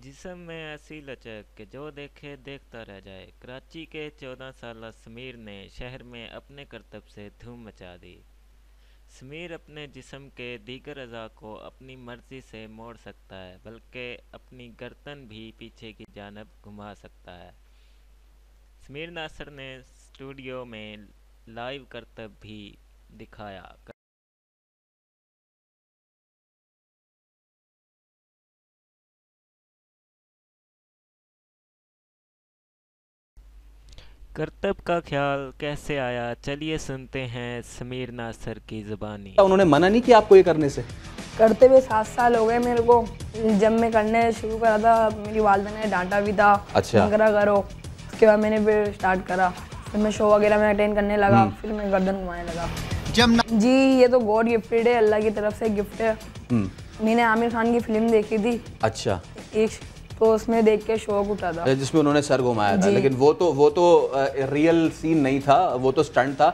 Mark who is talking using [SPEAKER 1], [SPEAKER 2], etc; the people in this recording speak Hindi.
[SPEAKER 1] जिस्म में ऐसी लचक कि जो देखे देखता रह जाए। कराची के 14 साला समीर ने शहर में अपने करतब से धूम मचा दी। समीर अपने जिस्म के दीगर अज़ा को अपनी मर्ज़ी से मोड़ सकता है, बल्कि अपनी गर्दन भी पीछे की जानब घुमा सकता है। समीर नासर ने स्टूडियो में लाइव करतब भी दिखाया। करतब का ख्याल कैसे आया, चलिए सुनते हैं समीर नासर की ज़ुबानी।
[SPEAKER 2] उन्होंने मना नहीं किया आपको ये करने से?
[SPEAKER 3] करते हुए 7 साल हो गए मेरे को। जब मैं करने शुरू करा था मेरी वालदा ने डांटा भी था।
[SPEAKER 2] अच्छा।
[SPEAKER 3] करा करो। उसके बाद मैंने फिर स्टार्ट करा, फिर मैं शो वगैरह में अटेंड करने लगा, फिर मैं गर्दन घुमाने लगा। जी ये तो गॉड गिफ्टेड है, अल्लाह की तरफ से गिफ्ट है। मैंने आमिर खान की फिल्म देखी थी।
[SPEAKER 2] अच्छा।
[SPEAKER 3] एक तो उसमें देख के शौक उठा था,
[SPEAKER 2] जिसमें उन्होंने सर घुमाया था, लेकिन वो तो रियल सीन नहीं था, वो तो स्टंट था।